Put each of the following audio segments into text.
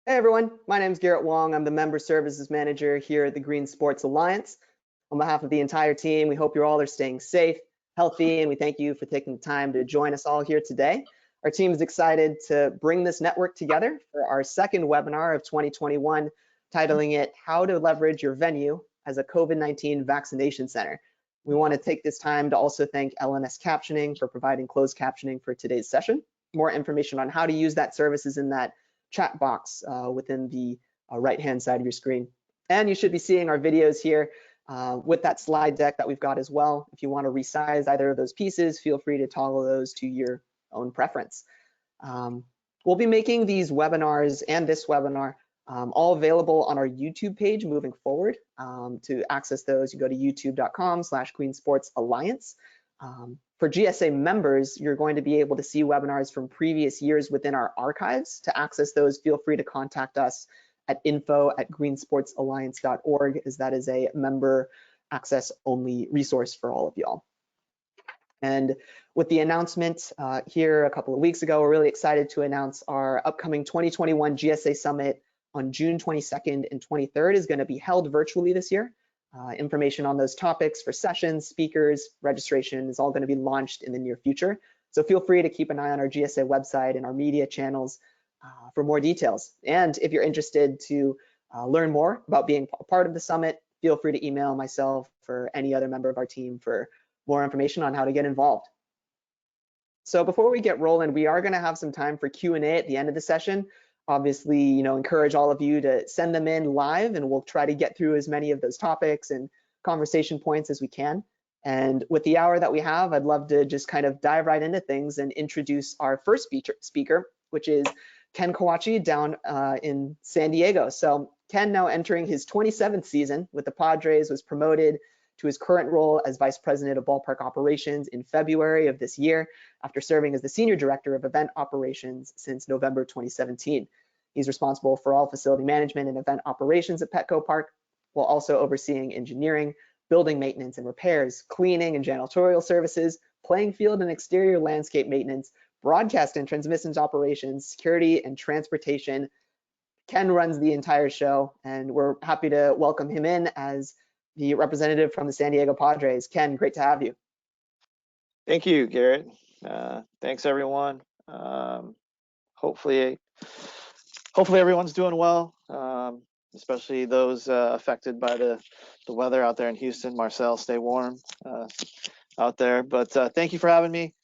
Hey everyone, my name is Garrett Wong. I'm the Member Services Manager here at the Green Sports Alliance. On behalf of the entire team, we hope you all are staying safe, healthy, and we thank you for taking the time to join us all here today. Our team is excited to bring this network together for our second webinar of 2021, titling it How to Leverage Your Venue as a COVID-19 Vaccination Center. We want to take this time to also thank LNS Captioning for providing closed captioning for today's session. More information on how to use that service is in that chat box within the right-hand side of your screen. And you should be seeing our videos here with that slide deck that we've got as well. If you want to resize either of those pieces, feel free to toggle those to your own preference. We'll be making these webinars and this webinar all available on our YouTube page moving forward. To access those, you go to youtube.com/greensportsalliance. For GSA members, you're going to be able to see webinars from previous years within our archives. To access those, feel free to contact us at info@greensportsalliance.org, as that is a member access only resource for all of y'all. And with the announcement here a couple of weeks ago, we're really excited to announce our upcoming 2021 GSA Summit on June 22nd and 23rd is going to be held virtually this year. Information on those topics for sessions, speakers, registration is all going to be launched in the near future. So feel free to keep an eye on our GSA website and our media channels for more details. And if you're interested to learn more about being a part of the summit, feel free to email myself or any other member of our team for more information on how to get involved. So before we get rolling, we are going to have some time for Q&A at the end of the session. Obviously, encourage all of you to send them in live, and we'll try to get through as many of those topics and conversation points as we can. And with the hour that we have, I'd love to just kind of dive right into things and introduce our first speaker, which is Ken Kawachi down in San Diego. So Ken, now entering his 27th season with the Padres, was promoted to his current role as Vice President of Ballpark Operations in February of this year, after serving as the Senior Director of Event Operations since November 2017. He's responsible for all facility management and event operations at Petco Park, while also overseeing engineering, building maintenance and repairs, cleaning and janitorial services, playing field and exterior landscape maintenance, broadcast and transmissions operations, security and transportation. Ken runs the entire show, and we're happy to welcome him in as the representative from the San Diego Padres. Ken, great to have you. Thank you, Garrett. Thanks, everyone. Hopefully everyone's doing well, especially those affected by the weather out there in Houston. Marcel, stay warm out there. But thank you for having me.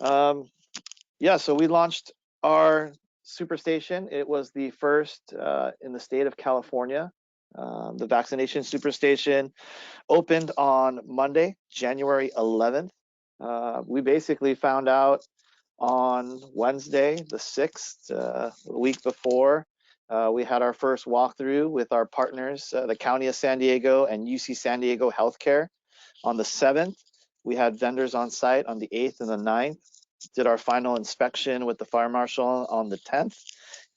Yeah, so we launched our Superstation. It was the first in the state of California. The Vaccination Superstation opened on Monday, January 11th. We basically found out on Wednesday, the 6th, the week before. We had our first walkthrough with our partners, the County of San Diego and UC San Diego Healthcare. On the 7th, we had vendors on site on the 8th and the 9th. Did our final inspection with the fire marshal on the 10th,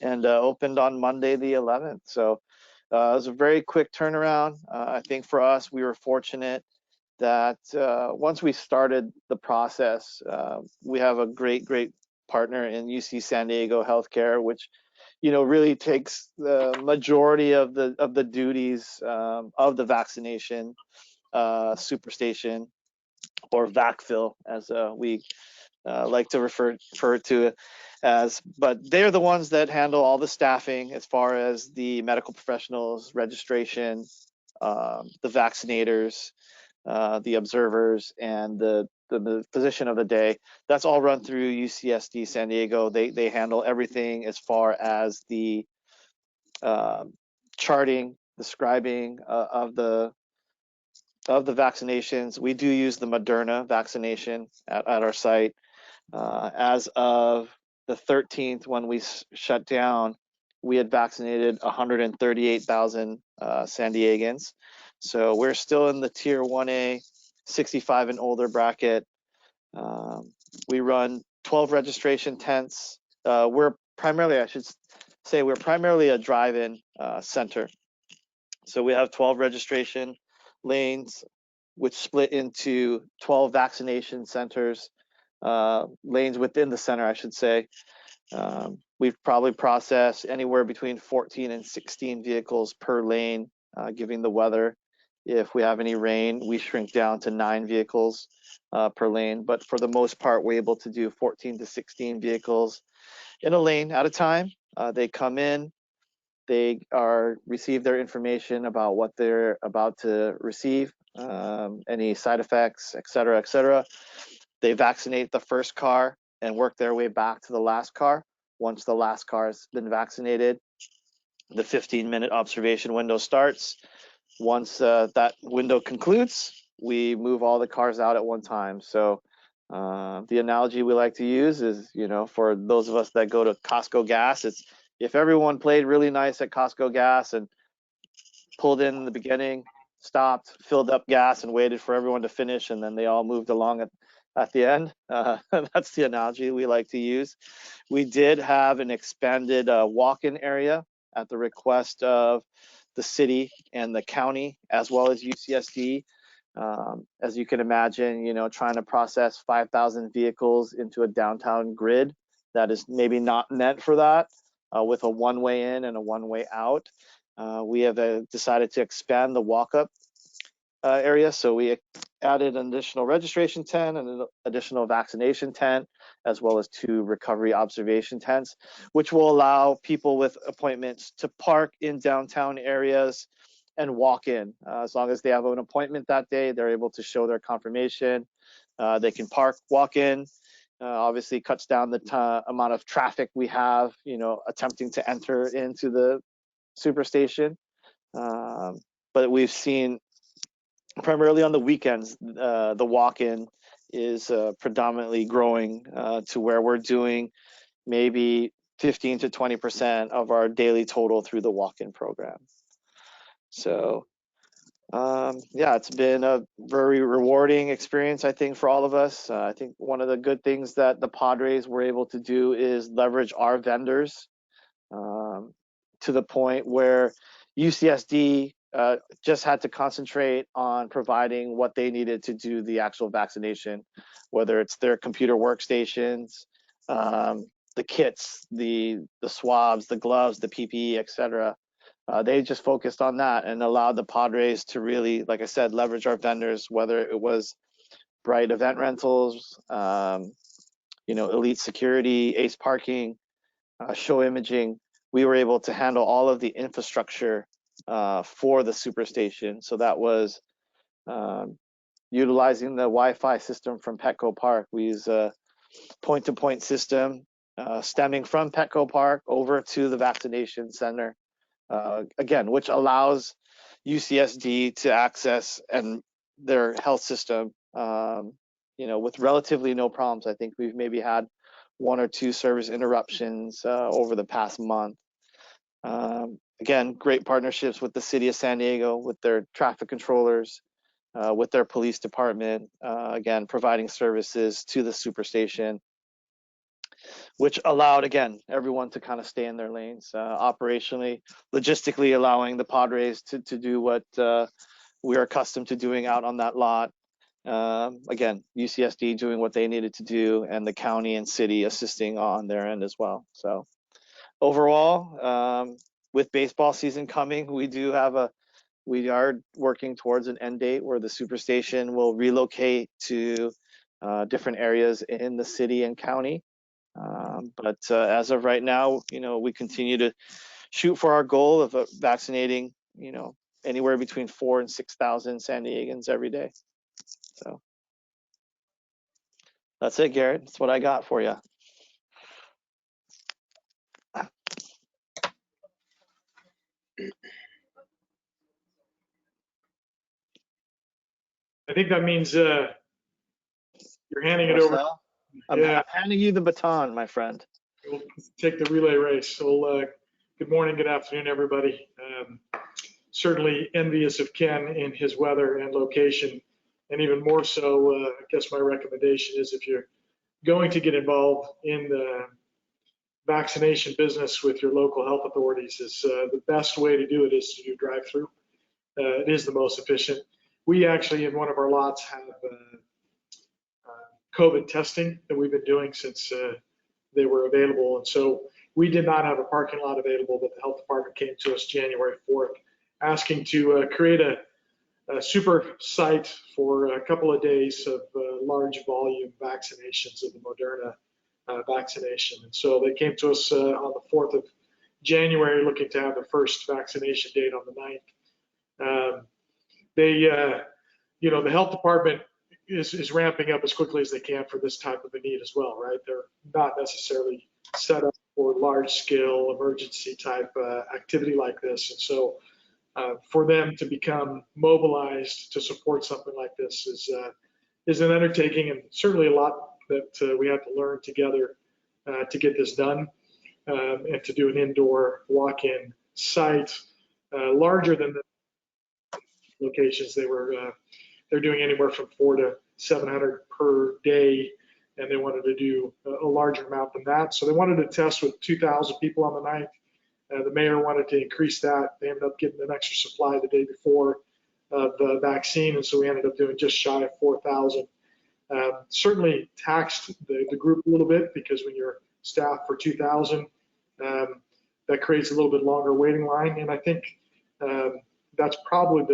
and opened on Monday, the 11th. So it was a very quick turnaround. I think for us, we were fortunate that once we started the process, we have a great partner in UC San Diego Healthcare, which really takes the majority of the duties of the vaccination Superstation, or VacFil as we like to refer to it as. But they're the ones that handle all the staffing as far as the medical professionals, registration, the vaccinators, the observers, and the physician of the day. That's all run through UCSD San Diego. They handle everything as far as the charting, the scribing of the vaccinations. We do use the Moderna vaccination at our site. As of the 13th, when we shut down, we had vaccinated 138,000 San Diegans. So we're still in the Tier 1A, 65 and older bracket. We run 12 registration tents. We're primarily a drive-in center. So we have 12 registration lanes, which split into 12 vaccination centers, lanes within the center, I should say. we've probably processed anywhere between 14 and 16 vehicles per lane, given the weather. If we have any rain, we shrink down to 9 vehicles per lane. But for the most part, we're able to do 14 to 16 vehicles in a lane at a time. They come in, they receive their information about what they're about to receive, any side effects, et cetera, et cetera. They vaccinate the first car and work their way back to the last car. Once the last car has been vaccinated, the 15-minute observation window starts. Once that window concludes, we move all the cars out at one time. So the analogy we like to use is, for those of us that go to Costco gas, it's if everyone played really nice at Costco gas and pulled in the beginning, stopped, filled up gas, and waited for everyone to finish, and then they all moved along at the end. That's the analogy we like to use. We did have an expanded walk-in area at the request of the city and the county, as well as UCSD. As you can imagine, trying to process 5,000 vehicles into a downtown grid that is maybe not meant for that, with a one-way in and a one-way out. We have decided to expand the walk-up area, so we added an additional registration tent and an additional vaccination tent, as well as 2 recovery observation tents, which will allow people with appointments to park in downtown areas and walk in. As long as they have an appointment that day, they're able to show their confirmation. They can park, walk in. Obviously cuts down the amount of traffic we have, attempting to enter into the superstation. But we've seen primarily on the weekends, the walk-in is predominantly growing to where we're doing maybe 15 to 20% of our daily total through the walk-in program. So yeah, it's been a very rewarding experience, I think, for all of us. I think one of the good things that the Padres were able to do is leverage our vendors to the point where UCSD just had to concentrate on providing what they needed to do the actual vaccination, whether it's their computer workstations, the kits, the swabs, the gloves, the PPE, etc. They just focused on that and allowed the Padres to really, like I said, leverage our vendors, whether it was Bright Event Rentals, Elite Security, Ace Parking, Show Imaging. We were able to handle all of the infrastructure for the superstation. So that was utilizing the Wi-Fi system from Petco Park. We use a point-to-point system stemming from Petco Park over to the vaccination center. Again, which allows UCSD to access and their health system, with relatively no problems. I think we've maybe had 1 or 2 service interruptions over the past month. Again, great partnerships with the city of San Diego, with their traffic controllers, with their police department, again, providing services to the superstation, which allowed, again, everyone to kind of stay in their lanes, operationally, logistically allowing the Padres to do what we're accustomed to doing out on that lot. Again, UCSD doing what they needed to do, and the county and city assisting on their end as well. So overall, with baseball season coming, we are working towards an end date where the superstation will relocate to different areas in the city and county. But as of right now, we continue to shoot for our goal of vaccinating, anywhere between 4,000 and 6,000 San Diegans every day. So that's it, Garrett. That's what I got for you. I think that means you're handing it over. I'm handing you the baton, my friend. We'll take the relay race. So good morning, good afternoon, everybody. Certainly envious of Ken in his weather and location, and even more so, I guess my recommendation is if you're going to get involved in the vaccination business with your local health authorities, is the best way to do it is to do drive-through. It is the most efficient. We actually, in one of our lots, have COVID testing that we've been doing since they were available. And so we did not have a parking lot available, but the health department came to us January 4th, asking to create a super site for a couple of days of large volume vaccinations of the Moderna vaccination. And so they came to us on the 4th of January, looking to have the first vaccination date on the 9th. The health department is ramping up as quickly as they can for this type of a need as well, right? They're not necessarily set up for large scale emergency type activity like this. And so for them to become mobilized to support something like this is an undertaking, and certainly a lot that we have to learn together to get this done, and to do an indoor walk-in site larger than the locations they're doing anywhere from 400 to 700 per day, and they wanted to do a larger amount than that. So they wanted to test with 2,000 people on the 9th. The mayor wanted to increase that. They ended up getting an extra supply the day before of the vaccine, and so we ended up doing just shy of 4,000. Certainly taxed the group a little bit, because when you're staffed for 2,000, that creates a little bit longer waiting line. And I think that's probably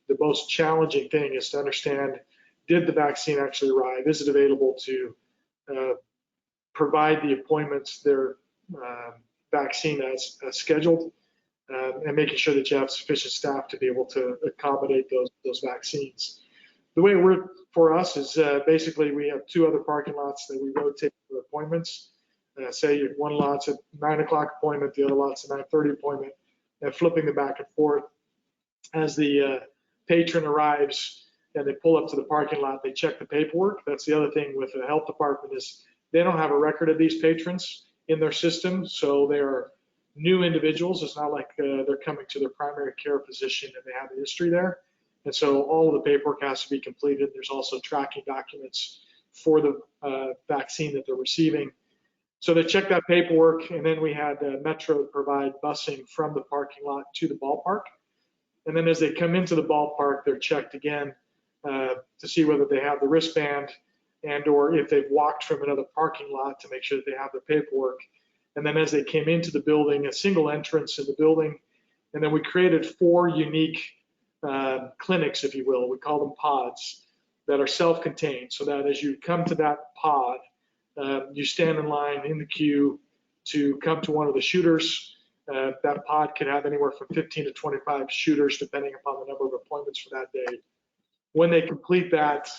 the most challenging thing, is to understand, did the vaccine actually arrive? Is it available to provide the appointments, their vaccine as scheduled, and making sure that you have sufficient staff to be able to accommodate those vaccines. The way it worked for us is basically we have 2 other parking lots that we rotate for appointments. Say one lot's a 9 o'clock appointment, the other lot's a 9:30 appointment, and flipping them back and forth. As the patron arrives and they pull up to the parking lot, they check the paperwork. That's the other thing with the health department, is they don't have a record of these patrons in their system, so they are new individuals. It's not like they're coming to their primary care physician and they have a history there. And so all of the paperwork has to be completed. There's also tracking documents for the vaccine that they're receiving. So they check that paperwork, and then we had Metro provide busing from the parking lot to the ballpark. And then as they come into the ballpark, they're checked again to see whether they have the wristband, and or if they've walked from another parking lot, to make sure that they have the paperwork. And then as they came into the building, a single entrance in the building, and then we created 4 unique clinics, if you will. We call them pods, that are self-contained, so that as you come to that pod, you stand in line in the queue to come to one of the shooters. That pod could have anywhere from 15 to 25 shooters, depending upon the number of appointments for that day. When they complete that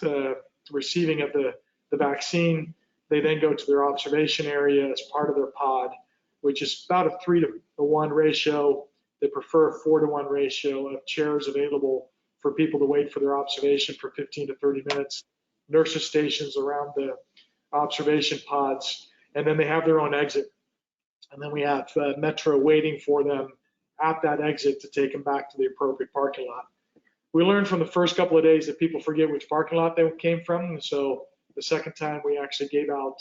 receiving of the vaccine, they then go to their observation area as part of their pod, which is about a 3-to-1 ratio. They prefer a 4-to-1 ratio of chairs available for people to wait for their observation for 15 to 30 minutes. Nurses stations around the observation pods, and then they have their own exit. And then we have Metro waiting for them at that exit to take them back to the appropriate parking lot. We learned from the first couple of days that people forget which parking lot they came from. And so the second time we actually gave out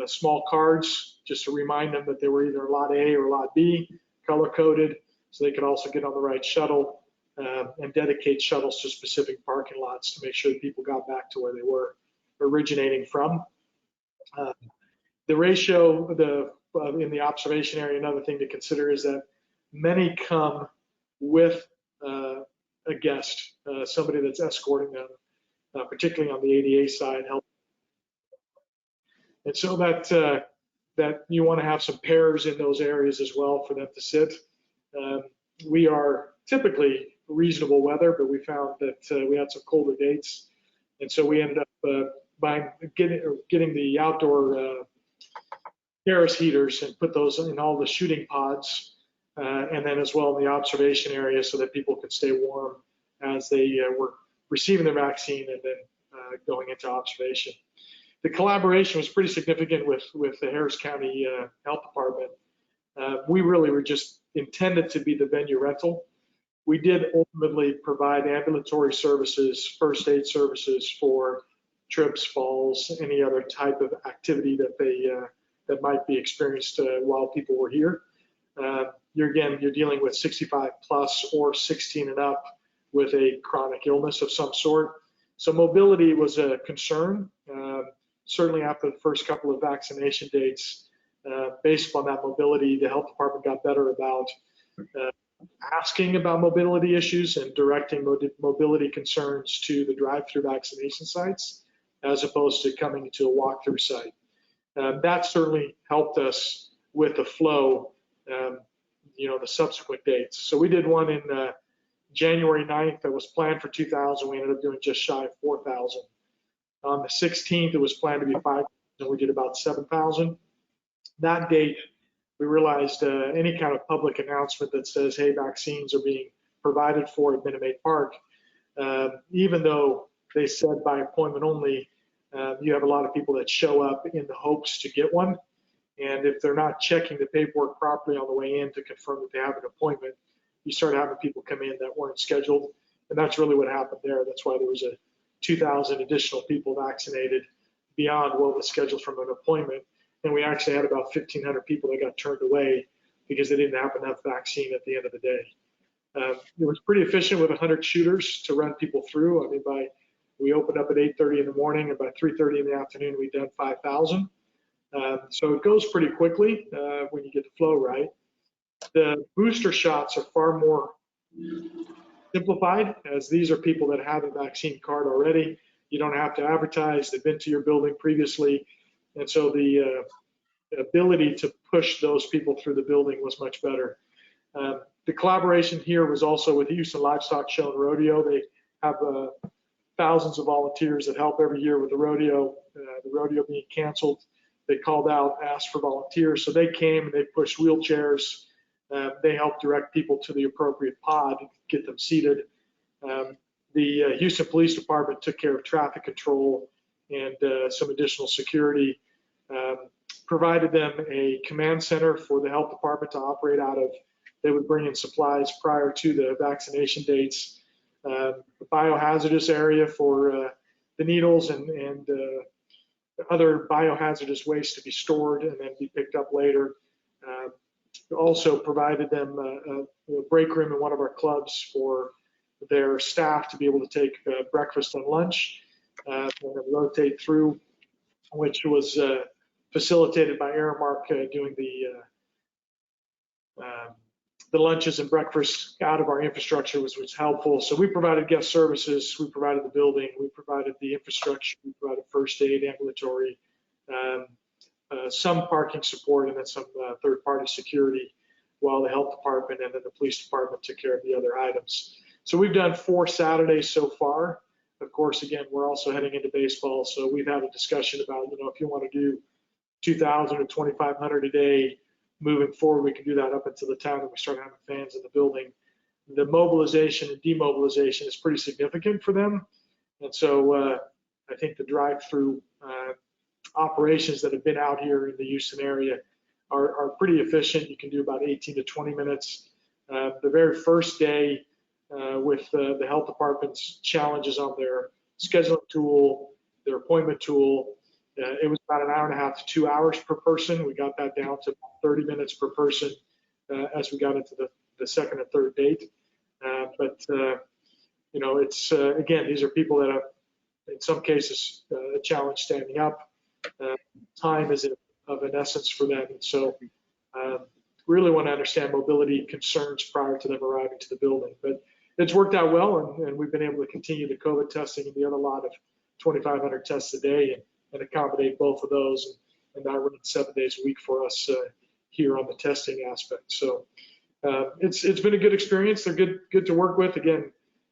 small cards just to remind them that they were either lot A or lot B, color coded, so they could also get on the right shuttle, and dedicate shuttles to specific parking lots to make sure that people got back to where they were originating from. The ratio in the observation area, another thing to consider is that many come with a guest, somebody that's escorting them, particularly on the ADA side. And so that you want to have some pairs in those areas as well for them to sit. We are typically reasonable weather, but we found that we had some colder dates, and so we ended up getting the outdoor terrace heaters and put those in all the shooting pods, and then as well in the observation area, so that people could stay warm as they were receiving their vaccine and then going into observation. The collaboration was pretty significant with the Harris County Health Department. We really were just intended to be the venue rental. We did ultimately provide ambulatory services, first aid services for trips, falls, any other type of activity that might be experienced while people were here. You're dealing with 65 plus or 16 and up with a chronic illness of some sort. So mobility was a concern. Certainly after the first couple of vaccination dates, based upon that mobility, the health department got better about asking about mobility issues and directing mobility concerns to the drive-through vaccination sites, as opposed to coming to a walk-through site. That certainly helped us with the flow, the subsequent dates. So we did one in January 9th that was planned for 2,000. We ended up doing just shy of 4,000. On the 16th, it was planned to be 5,000. We did about 7,000. That date, we realized any kind of public announcement that says, hey, vaccines are being provided for at Minute Maid Park, even though they said by appointment only, you have a lot of people that show up in the hopes to get one. And if they're not checking the paperwork properly on the way in to confirm that they have an appointment, you start having people come in that weren't scheduled. And that's really what happened there. That's why there was a 2,000 additional people vaccinated beyond what was scheduled from an appointment. And we actually had about 1,500 people that got turned away because they didn't have enough vaccine at the end of the day. It was pretty efficient with 100 shooters to run people through. I mean, we opened up at 8:30 in the morning, and by 3:30 in the afternoon, we'd done 5,000. So it goes pretty quickly when you get the flow right. The booster shots are far more simplified, as these are people that have a vaccine card already. You don't have to advertise. They've been to your building previously. And so the ability to push those people through the building was much better. The collaboration here was also with the Houston Livestock Show and Rodeo. They have thousands of volunteers that help every year with the rodeo being canceled. They called out, asked for volunteers. So they came and they pushed wheelchairs. They helped direct people to the appropriate pod and get them seated. The Houston Police Department took care of traffic control and some additional security, provided them a command center for the health department to operate out of. They would bring in supplies prior to the vaccination dates, a biohazardous area for the needles and other biohazardous waste to be stored and then be picked up later. Also provided them a break room in one of our clubs for their staff to be able to take breakfast and lunch and then rotate through, which was facilitated by Aramark doing the lunches and breakfast out of our infrastructure, was helpful. So we provided guest services, we provided the building, we provided the infrastructure, we provided first aid, ambulatory, some parking support, and then some third-party security, while the health department and then the police department took care of the other items. So we've done 4 Saturdays so far. Of course, again, we're also heading into baseball, so we've had a discussion about, if you want to do 2,000 or 2,500 a day moving forward, we can do that up until the time that we start having fans in the building. The mobilization and demobilization is pretty significant for them, and so I think the drive-through operations that have been out here in the Houston area are pretty efficient. You can do about 18 to 20 minutes. The very first day with the health department's challenges on their scheduling tool, their appointment tool, it was about an hour and a half to 2 hours per person. We got that down to 30 minutes per person as we got into the second and third date. But it's again, these are people that have, in some cases, a challenge standing up. Time is of an essence for them. And so really want to understand mobility concerns prior to them arriving to the building. But it's worked out well, and we've been able to continue the COVID testing and the other lot of 2,500 tests a day and accommodate both of those. And that runs 7 days a week for us here on the testing aspect. So it's been a good experience. They're good to work with. Again,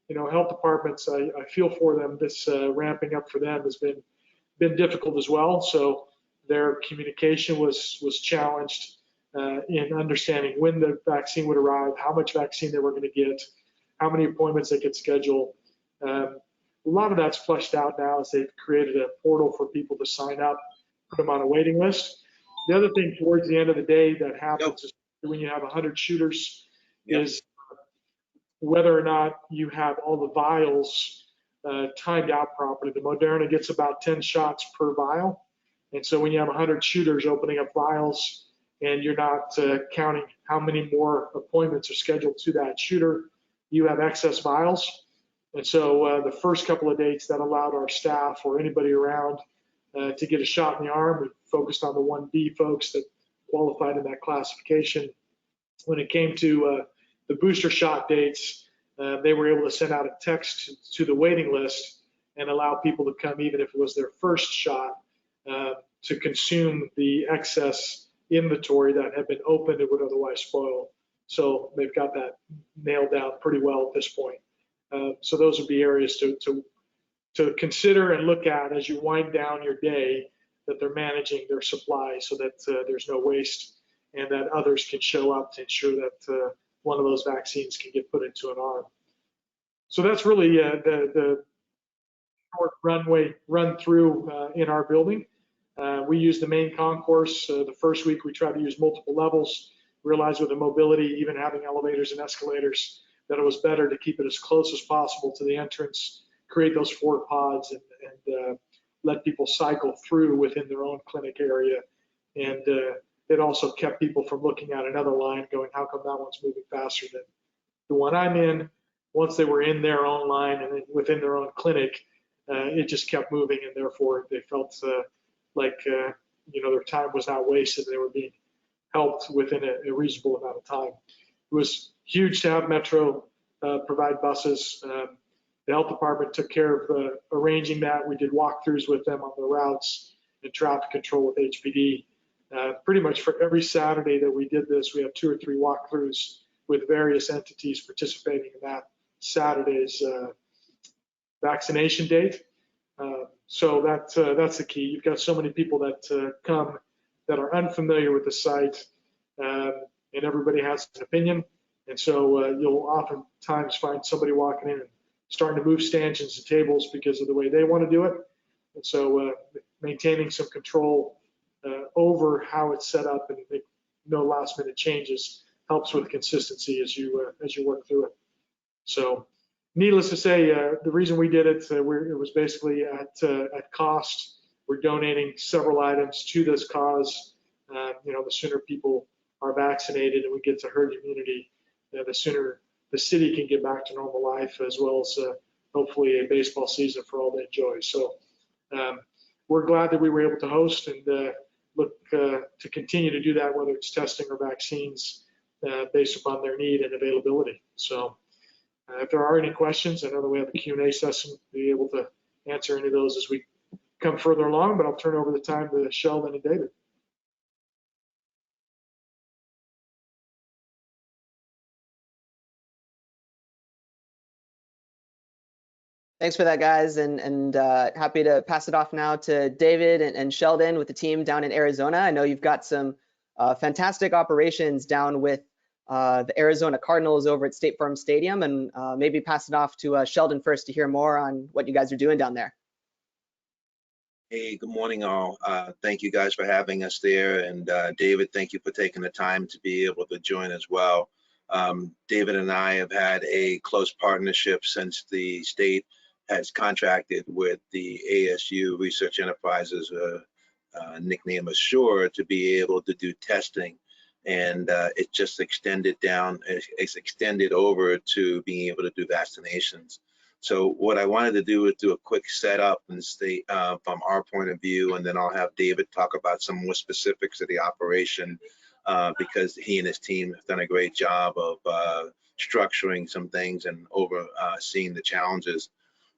health departments, I feel for them. This ramping up for them has been difficult as well. So their communication was challenged in understanding when the vaccine would arrive, how much vaccine they were going to get, how many appointments they could schedule. A lot of that's fleshed out now as they've created a portal for people to sign up, put them on a waiting list. The other thing towards the end of the day that happens is when you have 100 shooters is whether or not you have all the vials timed out properly. The Moderna gets about 10 shots per vial. And so when you have 100 shooters opening up vials and you're not counting how many more appointments are scheduled to that shooter, you have excess vials. And so the first couple of dates that allowed our staff or anybody around to get a shot in the arm. We focused on the 1B folks that qualified in that classification. When it came to the booster shot dates, they were able to send out a text to the waiting list and allow people to come even if it was their first shot to consume the excess inventory that had been opened and would otherwise spoil. So they've got that nailed down pretty well at this point. So those would be areas to consider and look at as you wind down your day, that they're managing their supply so that there's no waste and that others can show up to ensure that one of those vaccines can get put into an arm. So that's really the short run through in our building. We use the main concourse. The first week we tried to use multiple levels. Realized with the mobility, even having elevators and escalators, that it was better to keep it as close as possible to the entrance, create those 4 pods and let people cycle through within their own clinic area. And it also kept people from looking at another line going, how come that one's moving faster than the one I'm in? Once they were in their own line and then within their own clinic, it just kept moving, and therefore they felt like their time was not wasted. They were being helped within a reasonable amount of time. It was huge to have Metro provide buses. The health department took care of arranging that. We did walkthroughs with them on the routes and traffic control with HPD. Pretty much for every Saturday that we did this, we had 2 or 3 walkthroughs with various entities participating in that Saturday's vaccination date. So that's the key. You've got so many people that come that are unfamiliar with the site, and everybody has an opinion. And so you'll oftentimes find somebody walking in and starting to move stanchions and tables because of the way they want to do it. And so maintaining some control over how it's set up and make no last minute changes helps with consistency as you work through it. So needless to say, the reason we did it, it was basically at cost. We're donating several items to this cause. The sooner people are vaccinated and we get to herd immunity, the sooner the city can get back to normal life, as well as hopefully a baseball season for all to enjoy. So we're glad that we were able to host and look to continue to do that, whether it's testing or vaccines, based upon their need and availability. So if there are any questions, I know that we have a Q&A session to be able to answer any of those as we come further along, but I'll turn over the time to Sheldon and David. Thanks for that, guys, and happy to pass it off now to David and Sheldon with the team down in Arizona. I know you've got some fantastic operations down with the Arizona Cardinals over at State Farm Stadium, and maybe pass it off to Sheldon first to hear more on what you guys are doing down there. Hey, good morning, all. Thank you guys for having us there, and David, thank you for taking the time to be able to join as well. David and I have had a close partnership since the state has contracted with the ASU Research Enterprises, nickname ASURE, to be able to do testing. And it just extended over to being able to do vaccinations. So what I wanted to do is do a quick setup and state from our point of view, and then I'll have David talk about some more specifics of the operation, because he and his team have done a great job of structuring some things and overseeing the challenges.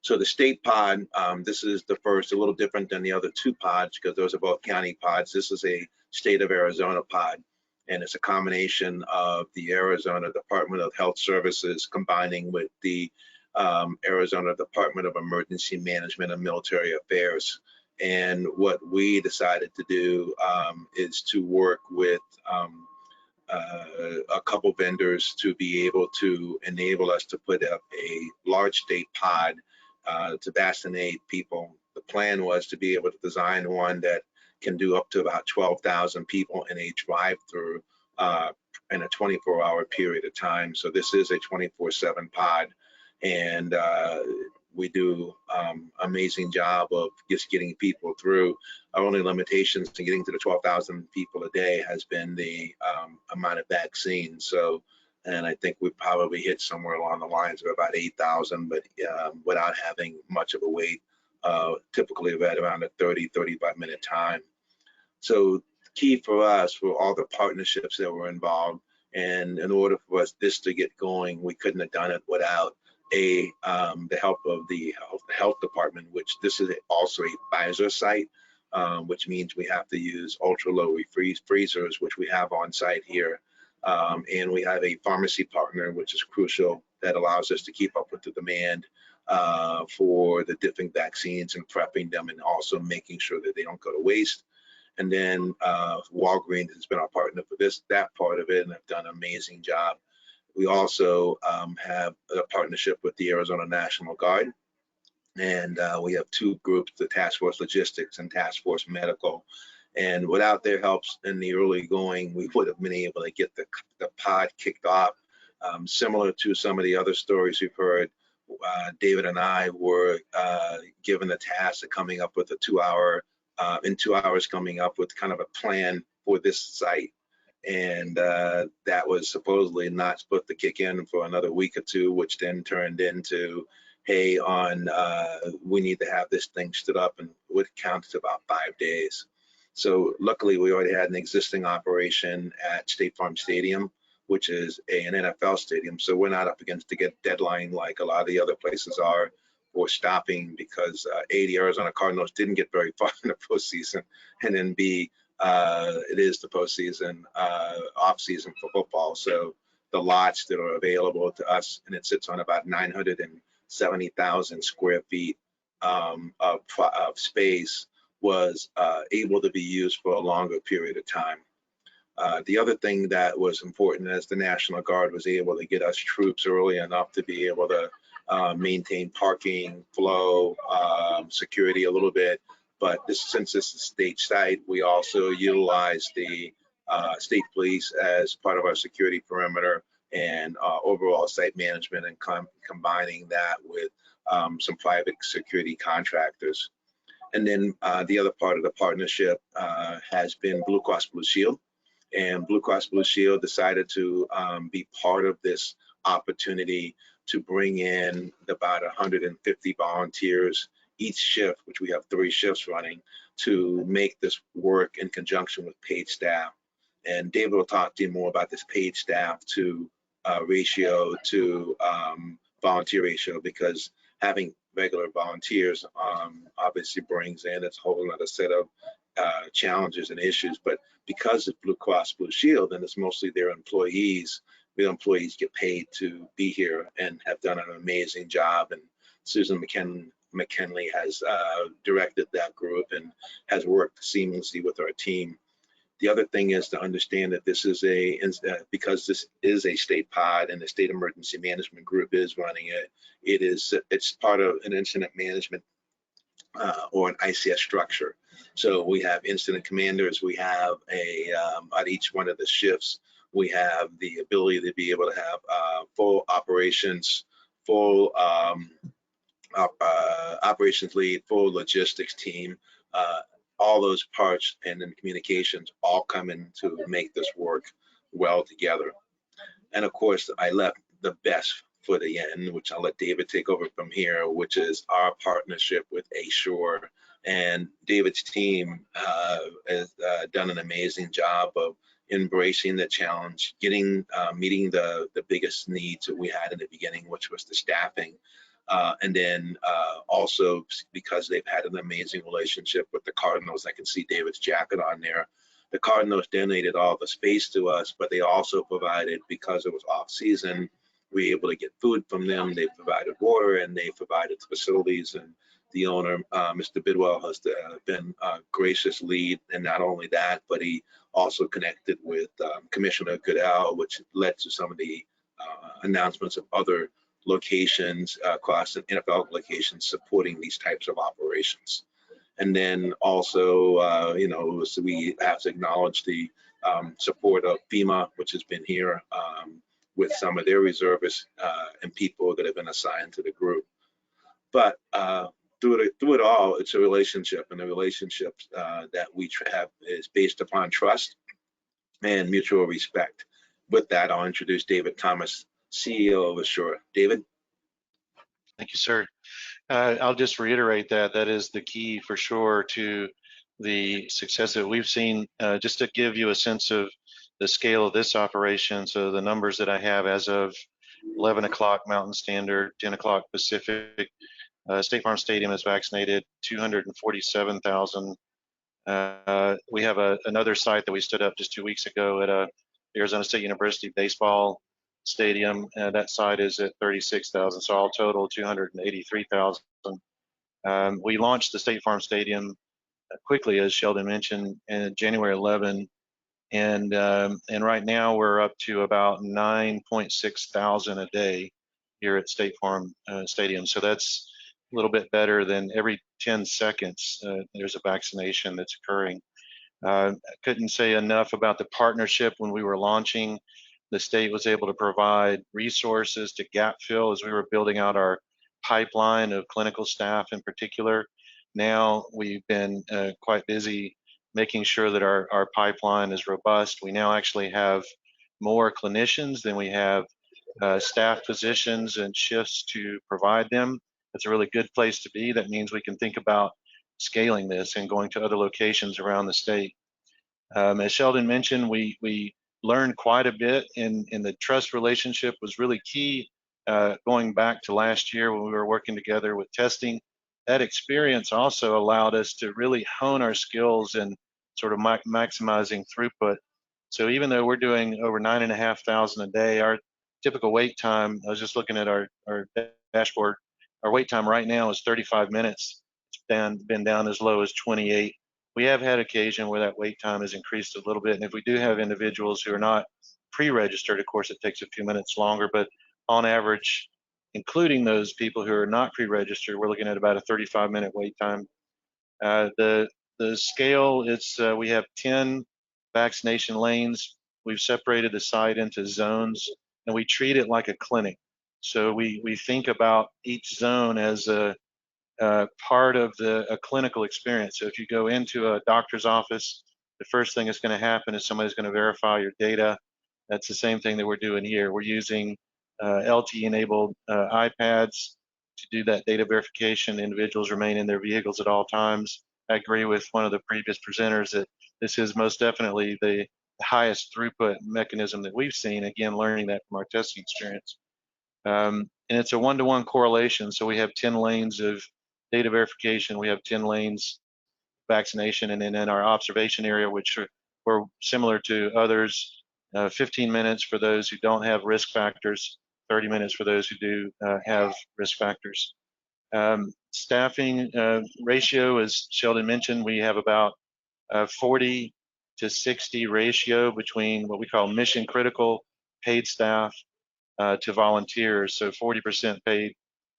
So the state pod, this is the first, a little different than the other 2 pods because those are both county pods. This is a state of Arizona pod, and it's a combination of the Arizona Department of Health Services combining with the Arizona Department of Emergency Management and Military Affairs. And what we decided to do is to work with a couple vendors to be able to enable us to put up a large state pod to vaccinate people. The plan was to be able to design one that can do up to about 12,000 people in a drive-through in a 24-hour period of time. So this is a 24/7 pod, and we do amazing job of just getting people through. Our only limitations to getting to the 12,000 people a day has been the amount of vaccines. So, and I think we probably hit somewhere along the lines of about 8,000, but without having much of a wait, typically right around a 30-35 minute time. So key for us were all the partnerships that were involved. And in order for us this to get going, we couldn't have done it without the help of the health department, which this is also a Pfizer site, which means we have to use ultra low freezers, which we have on site here. And we have a pharmacy partner, which is crucial, that allows us to keep up with the demand for the different vaccines and prepping them, and also making sure that they don't go to waste. And then Walgreens has been our partner for that part of it, and have done an amazing job. We also have a partnership with the Arizona National Guard, and we have two groups, the Task Force Logistics and Task Force Medical. And without their helps in the early going, we would have been able to get the pod kicked off. Similar to some of the other stories we've heard, David and I were given the task of coming up with a 2 hour, in 2 hours coming up with kind of a plan for this site. And that was supposedly not supposed to kick in for another week or two, which then turned into, hey, we need to have this thing stood up, and would count to about 5 days. So luckily we already had an existing operation at State Farm Stadium, which is an NFL stadium. So we're not up against the deadline like a lot of the other places are for stopping, because A, the Arizona Cardinals didn't get very far in the postseason, and then B, it is the postseason, off season for football. So the lots that are available to us, and it sits on about 970,000 square feet of space, was able to be used for a longer period of time. The other thing that was important is the National Guard was able to get us troops early enough to be able to maintain parking, flow, security a little bit. But since this is state site, we also utilize the state police as part of our security perimeter and overall site management, and combining that with some private security contractors. And then the other part of the partnership has been Blue Cross Blue Shield. And Blue Cross Blue Shield decided to be part of this opportunity to bring in about 150 volunteers each shift, which we have 3 shifts running, to make this work in conjunction with paid staff. And David will talk to you more about this paid staff to ratio to volunteer ratio, because having regular volunteers obviously brings in its whole other set of challenges and issues. But because it's Blue Cross Blue Shield and it's mostly their employees, the employees get paid to be here and have done an amazing job. And Susan McKinley has directed that group and has worked seamlessly with our team. The other thing is to understand that this is because this is a state pod and the state emergency management group is running it, it's part of an incident management or an ICS structure. So we have incident commanders, we have at each one of the shifts, we have the ability to be able to have full operations, full operations lead, full logistics team, all those parts and then communications all come in to make this work well together. And of course, I left the best for the end, which I'll let David take over from here, which is our partnership with ASURE. And David's team has done an amazing job of embracing the challenge, meeting the biggest needs that we had in the beginning, which was the staffing. And then also because they've had an amazing relationship with the Cardinals, I can see David's jacket on there. The Cardinals donated all the space to us, but they also provided, because it was off season, we were able to get food from them. They provided water and they provided facilities. And the owner, Mr. Bidwell, has been a gracious lead. And not only that, but he also connected with Commissioner Goodell, which led to some of the announcements of other locations across the NFL locations supporting these types of operations. And then also, so we have to acknowledge the support of FEMA, which has been here with some of their reservists and people that have been assigned to the group. But through it all, it's a relationship, and the relationship that we have is based upon trust and mutual respect. With that, I'll introduce David Thomas, CEO of ASURE. David? Thank you, sir. I'll just reiterate that is the key for sure to the success that we've seen. Just to give you a sense of the scale of this operation, so the numbers that I have as of 11 o'clock Mountain Standard, 10 o'clock Pacific, State Farm Stadium has vaccinated 247,000. We have another site that we stood up just 2 weeks ago at Arizona State University baseball stadium. That site is at 36,000, so all total 283,000. We launched the State Farm Stadium quickly, as Sheldon mentioned, in January 11, and right now we're up to about 9.6 thousand a day here at State Farm Stadium. So that's a little bit better than every 10 seconds there's a vaccination that's occurring. I couldn't say enough about the partnership. When we were launching, the state was able to provide resources to gap fill as we were building out our pipeline of clinical staff in particular. Now we've been quite busy making sure that our pipeline is robust. We now actually have more clinicians than we have staff positions and shifts to provide them. That's a really good place to be. That means we can think about scaling this and going to other locations around the state. As Sheldon mentioned, we learned quite a bit, and the trust relationship was really key going back to last year when we were working together with testing. That experience also allowed us to really hone our skills in sort of maximizing throughput. So even though we're doing over 9,500 a day, our typical wait time, I was just looking at our dashboard, our wait time right now is 35 minutes. It's been down as low as 28. We have had occasion where that wait time has increased a little bit. And if we do have individuals who are not pre-registered, of course, it takes a few minutes longer, but on average, including those people who are not pre-registered, we're looking at about a 35-minute wait time. The scale, we have 10 vaccination lanes. We've separated the site into zones, and we treat it like a clinic. So we think about each zone as a part of a clinical experience. So if you go into a doctor's office, the first thing that's going to happen is somebody's going to verify your data. That's the same thing that we're doing here. We're using LTE-enabled iPads to do that data verification. Individuals remain in their vehicles at all times. I agree with one of the previous presenters that this is most definitely the highest throughput mechanism that we've seen, again, learning that from our testing experience. And it's a one-to-one correlation. So we have 10 lanes of data verification. We have 10 lanes vaccination. And then in our observation area, which were similar to others, 15 minutes for those who don't have risk factors, 30 minutes for those who do have risk factors. Staffing ratio, as Sheldon mentioned, we have about 40 to 60 ratio between what we call mission critical paid staff to volunteers. So 40% paid,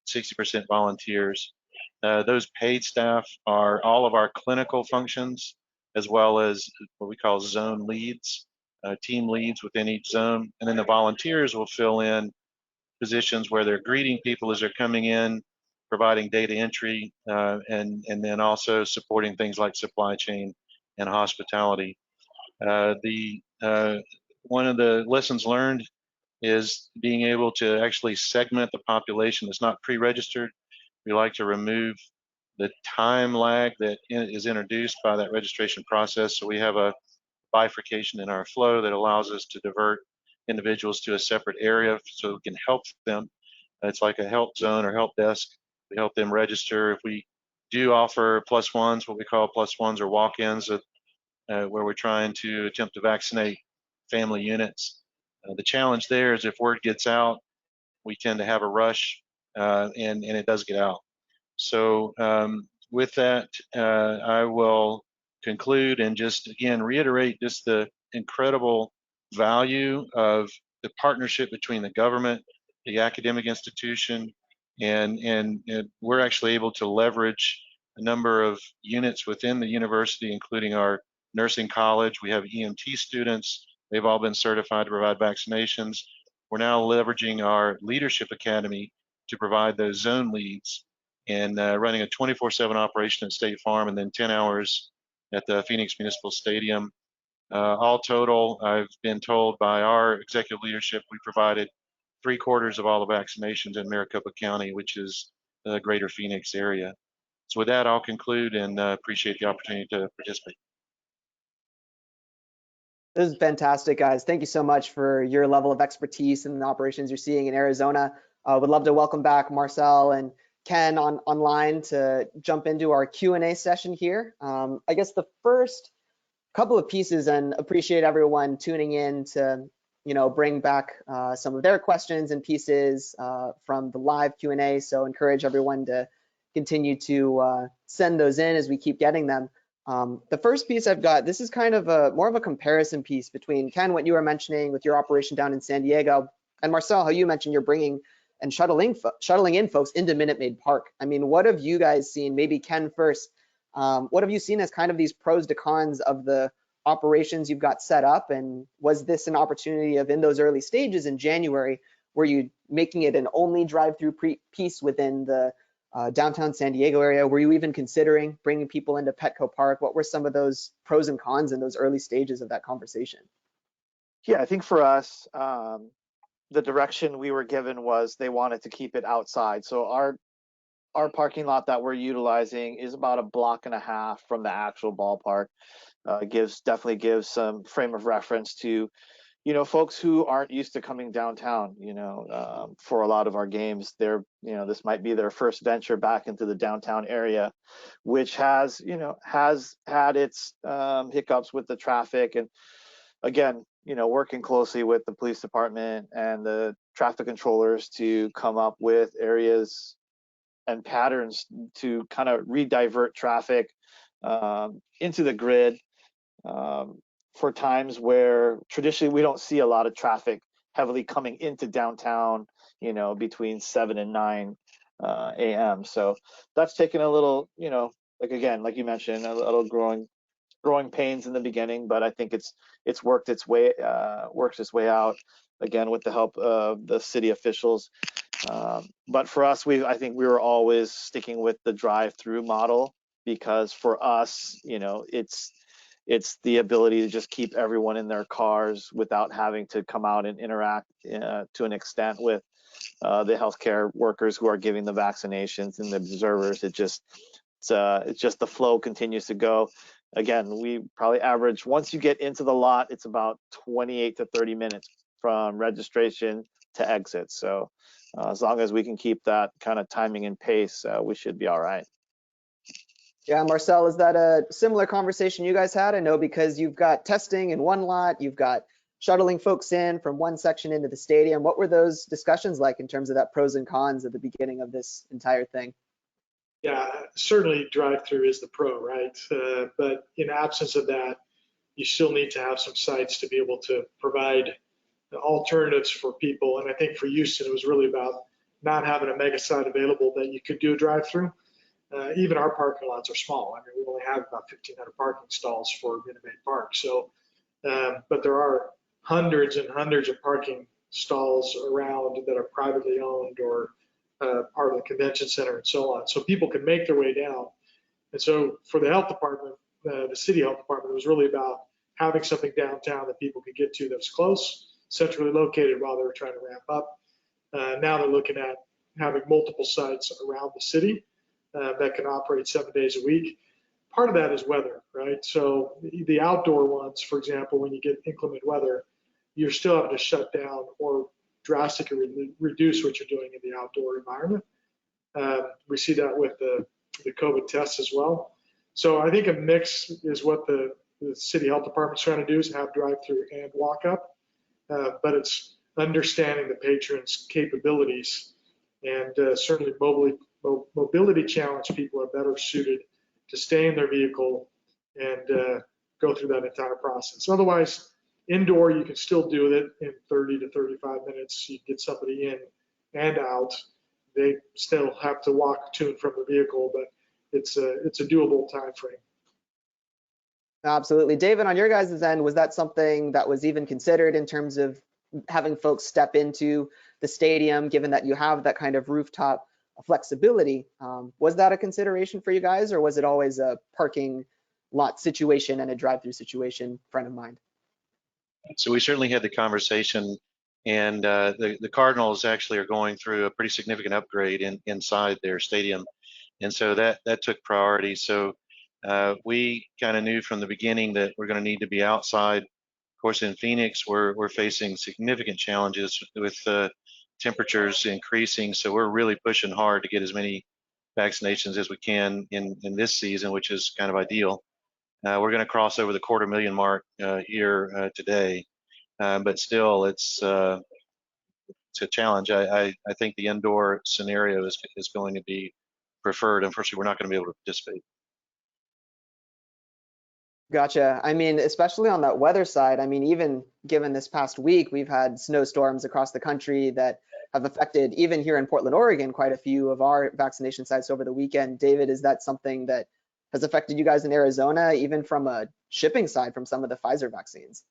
60% volunteers. Those paid staff are all of our clinical functions, as well as what we call zone leads, team leads within each zone. And then the volunteers will fill in positions where they're greeting people as they're coming in, providing data entry, and then also supporting things like supply chain and hospitality. One of the lessons learned is being able to actually segment the population that's not pre-registered. We like to remove the time lag that is introduced by that registration process. So we have a bifurcation in our flow that allows us to divert individuals to a separate area so we can help them. It's like a help zone or help desk. We help them register. If we do offer plus ones, what we call plus ones or walk-ins, where we're trying to attempt to vaccinate family units. The challenge there is if word gets out, we tend to have a rush, and it does get out. So with that, I will conclude and just again reiterate just the incredible value of the partnership between the government, the academic institution, and we're actually able to leverage a number of units within the university, including our nursing college. We have EMT students. They've all been certified to provide vaccinations. We're now leveraging our leadership academy to provide those zone leads and running a 24/7 operation at State Farm and then 10 hours at the Phoenix Municipal Stadium. All total, I've been told by our executive leadership, we provided 3/4 of all the vaccinations in Maricopa County, which is the greater Phoenix area. So with that, I'll conclude and appreciate the opportunity to participate. This is fantastic, guys. Thank you so much for your level of expertise in the operations you're seeing in Arizona. Would love to welcome back Marcel and Ken online to jump into our Q&A session here. I guess the first couple of pieces, and appreciate everyone tuning in to bring back some of their questions and pieces from the live Q&A. So encourage everyone to continue to send those in as we keep getting them. The first piece I've got, this is kind of more of a comparison piece between, Ken, what you were mentioning with your operation down in San Diego, and Marcel, how you mentioned you're bringing and shuttling in folks into Minute Maid Park. I mean, what have you guys seen? Maybe Ken first. What have you seen as kind of these pros to cons of the operations you've got set up? And was this an opportunity of, in those early stages in January, were you making it an only drive-through piece within the downtown San Diego area? Were you even considering bringing people into Petco Park? What were some of those pros and cons in those early stages of that conversation? Yeah, I think for us, the direction we were given was they wanted to keep it outside. So our parking lot that we're utilizing is about a block and a half from the actual ballpark. Definitely gives some frame of reference to folks who aren't used to coming downtown. For a lot of our games, this might be their first venture back into the downtown area, which has had its hiccups with the traffic. And again, working closely with the police department and the traffic controllers to come up with areas and patterns to kind of redivert traffic into the grid for times where traditionally we don't see a lot of traffic heavily coming into downtown, between 7 and 9 a.m. So that's taken a little, like you mentioned, a little growing pains in the beginning, but I think it's worked its way out, again, with the help of the city officials. But for us, I think we were always sticking with the drive-through model, because for us, it's the ability to just keep everyone in their cars without having to come out and interact to an extent with the healthcare workers who are giving the vaccinations and the observers. It's just the flow continues to go. Again, we probably average, once you get into the lot, it's about 28 to 30 minutes from registration to exit. So as long as we can keep that kind of timing and pace, we should be all right. Yeah, Marcel, is that a similar conversation you guys had? I know because you've got testing in one lot, you've got shuttling folks in from one section into the stadium. What were those discussions like in terms of that pros and cons at the beginning of this entire thing? Yeah, certainly drive-through is the pro, right? But in absence of that, you still need to have some sites to be able to provide alternatives for people. And I think for Houston, it was really about not having a mega site available that you could do a drive-through. Even our parking lots are small. I mean, we only have about 1,500 parking stalls for Minute Maid Park. So, but there are hundreds and hundreds of parking stalls around that are privately owned or part of the convention center and so on. So people can make their way down. And so for the health department, the city health department, was really about having something downtown that people could get to that was close, centrally located while they were trying to ramp up. Now they're looking at having multiple sites around the city that can operate 7 days a week. Part of that is weather, right? So the outdoor ones, for example, when you get inclement weather, you're still having to shut down or drastically reduce what you're doing in the outdoor environment. We see that with the COVID tests as well. So I think a mix is what the city health department's trying to do, is have drive-through and walk-up, but it's understanding the patron's capabilities, and certainly mobility challenged people are better suited to stay in their vehicle and go through that entire process. Otherwise, indoor, you can still do it in 30 to 35 minutes. You get somebody in and out. They still have to walk to and from the vehicle, but it's a doable time frame. Absolutely. David, on your guys' end, was that something that was even considered in terms of having folks step into the stadium, given that you have that kind of rooftop flexibility? Was that a consideration for you guys, or was it always a parking lot situation and a drive-through situation front of mind? So we certainly had the conversation, and the Cardinals actually are going through a pretty significant upgrade inside their stadium. And so that took priority. So we kind of knew from the beginning that we're going to need to be outside. Of course, in Phoenix, we're facing significant challenges with temperatures increasing. So we're really pushing hard to get as many vaccinations as we can in this season, which is kind of ideal. We're going to cross over the 250,000 mark here today, but still, it's a challenge. I think the indoor scenario is going to be preferred. Unfortunately, we're not going to be able to participate. Gotcha. I mean, especially on that weather side, I mean, even given this past week, we've had snowstorms across the country that have affected, even here in Portland, Oregon, quite a few of our vaccination sites over the weekend. David, is that something that has affected you guys in Arizona, even from a shipping side from some of the Pfizer vaccines?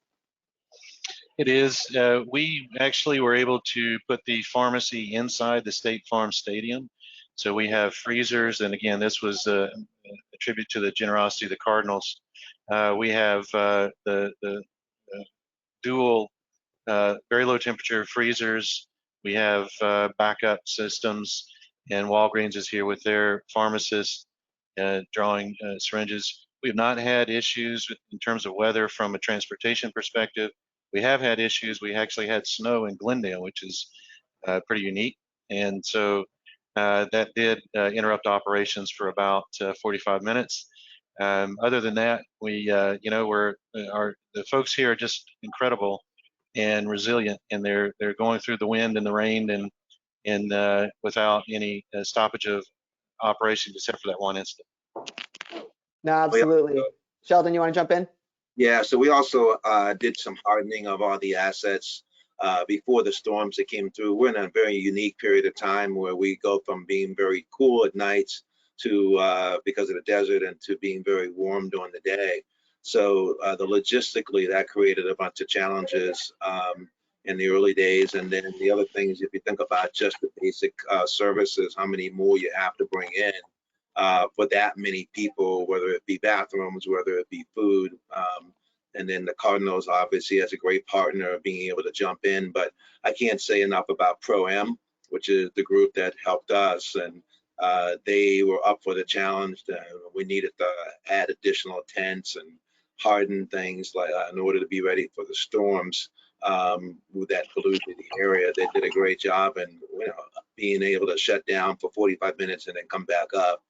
It is. We actually were able to put the pharmacy inside the State Farm Stadium. So we have freezers, and again, this was a tribute to the generosity of the Cardinals. We have the dual very low temperature freezers. We have backup systems, and Walgreens is here with their pharmacists drawing syringes. We have not had issues in terms of weather from a transportation perspective. We have had issues. We actually had snow in Glendale, which is pretty unique. And so that did interrupt operations for about 45 minutes. Other than that, we, the folks here are just incredible and resilient, and they're going through the wind and the rain and without any stoppage of operations except for that one incident. No, absolutely. Sheldon, you want to jump in? Yeah, so we also did some hardening of all the assets before the storms that came through. We're in a very unique period of time where we go from being very cool at nights to because of the desert, and to being very warm during the day. So the logistically, that created a bunch of challenges in the early days. And then the other things, if you think about just the basic services, how many more you have to bring in for that many people, whether it be bathrooms, whether it be food. And then the Cardinals obviously has a great partner of being able to jump in. But I can't say enough about Pro-M, which is the group that helped us. And they were up for the challenge. We needed to add additional tents and harden things like in order to be ready for the storms that polluted the area. They did a great job, and being able to shut down for 45 minutes and then come back up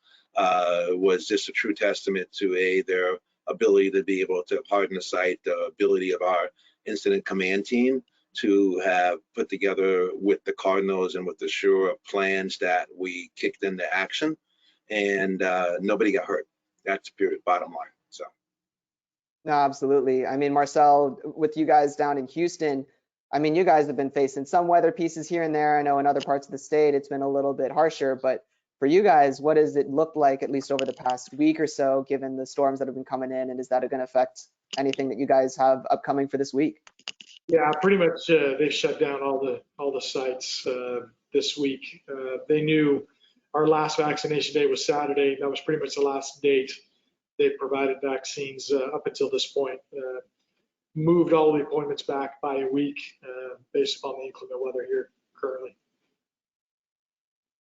was just a true testament to their ability to be able to harden the site, the ability of our incident command team to have put together with the Cardinals and with ASURE plans that we kicked into action, and nobody got hurt. That's period, bottom line. So. No, absolutely. I mean, Marcel, with you guys down in Houston, I mean, you guys have been facing some weather pieces here and there. I know in other parts of the state, it's been a little bit harsher, but for you guys, what does it look like, at least over the past week or so, given the storms that have been coming in, and is that going to affect anything that you guys have upcoming for this week? Yeah, pretty much they shut down all the sites this week. They knew our last vaccination day was Saturday. That was pretty much the last date they provided vaccines up until this point. Moved all the appointments back by a week based upon the inclement weather here currently.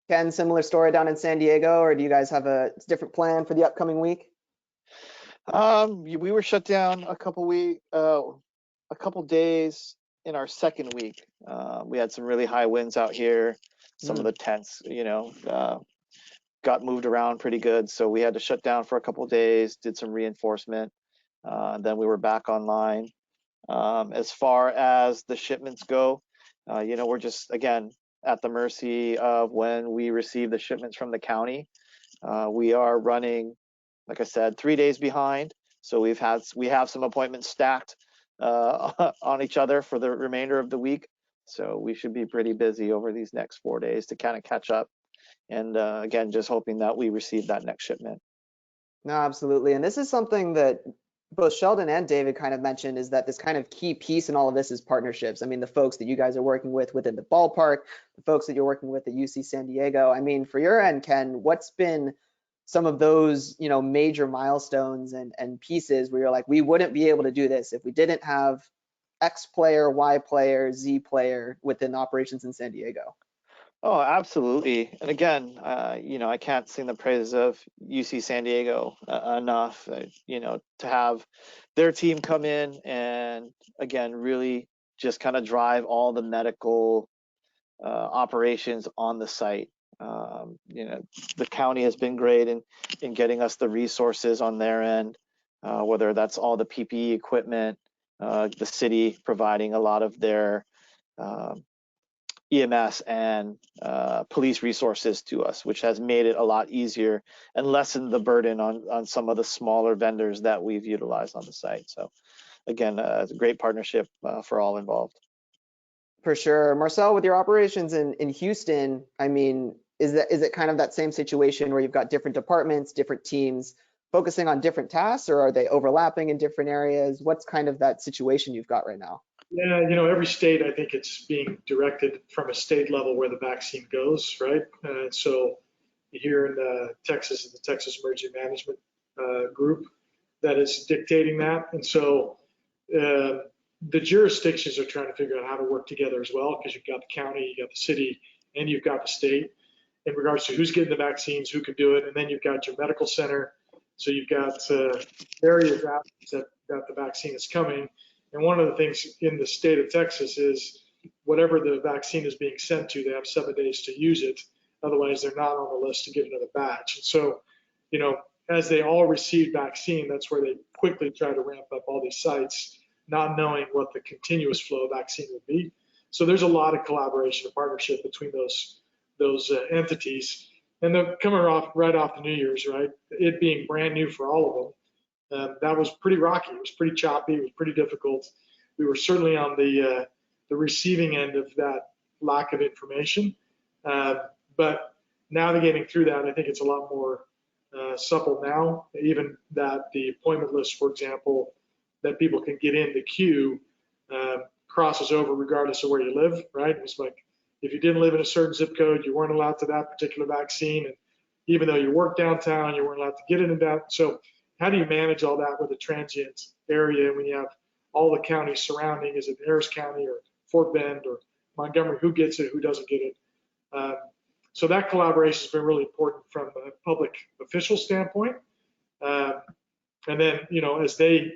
Ken, similar story down in San Diego, or do you guys have a different plan for the upcoming week? We were shut down a couple days in our second week. We had some really high winds out here. Some of the tents, got moved around pretty good. So we had to shut down for a couple days, did some reinforcement. Then we were back online. As far as the shipments go, we're just, again, at the mercy of when we receive the shipments from the county. We are running, like I said, 3 days behind. So we have some appointments stacked on each other for the remainder of the week. So we should be pretty busy over these next 4 days to kind of catch up. And again, just hoping that we receive that next shipment. No, absolutely. And this is something that both Sheldon and David kind of mentioned, is that this kind of key piece in all of this is partnerships. I mean, the folks that you guys are working with within the ballpark, the folks that you're working with at UC San Diego. I mean, for your end, Ken, what's been some of those, major milestones and pieces where you're like, we wouldn't be able to do this if we didn't have X player, Y player, Z player within operations in San Diego? Oh, absolutely. And again, I can't sing the praises of UC San Diego enough, to have their team come in and again, really just kind of drive all the medical operations on the site. The county has been great in getting us the resources on their end, whether that's all the PPE equipment, the city providing a lot of their EMS and police resources to us, which has made it a lot easier and lessened the burden on some of the smaller vendors that we've utilized on the site. So again, it's a great partnership for all involved. For sure. Marcel, with your operations in Houston, I mean, is it kind of that same situation where you've got different departments, different teams focusing on different tasks, or are they overlapping in different areas? What's kind of that situation you've got right now? Yeah, every state, I think it's being directed from a state level where the vaccine goes, right? So here in Texas, is the Texas Emergency Management Group that is dictating that. And so the jurisdictions are trying to figure out how to work together as well, because you've got the county, you got the city, and you've got the state in regards to who's getting the vaccines, who can do it. And then you've got your medical center. So you've got various avenues that the vaccine is coming. And one of the things in the state of Texas is whatever the vaccine is being sent to, they have 7 days to use it. Otherwise, they're not on the list to get another batch. And so, as they all receive vaccine, that's where they quickly try to ramp up all these sites, not knowing what the continuous flow of vaccine would be. So there's a lot of collaboration and partnership between those entities. And then coming right off the New Year's, right? It being brand new for all of them. That was pretty rocky. It was pretty choppy. It was pretty difficult. We were certainly on the receiving end of that lack of information. But navigating through that, I think it's a lot more supple now. Even that the appointment list, for example, that people can get in the queue crosses over regardless of where you live, right? It's like if you didn't live in a certain zip code, you weren't allowed to that particular vaccine. And even though you work downtown, you weren't allowed to get it in that. So how do you manage all that with a transient area when you have all the counties surrounding? Is it Harris County or Fort Bend or Montgomery? Who gets it? Who doesn't get it? So that collaboration has been really important from a public official standpoint. And then, as they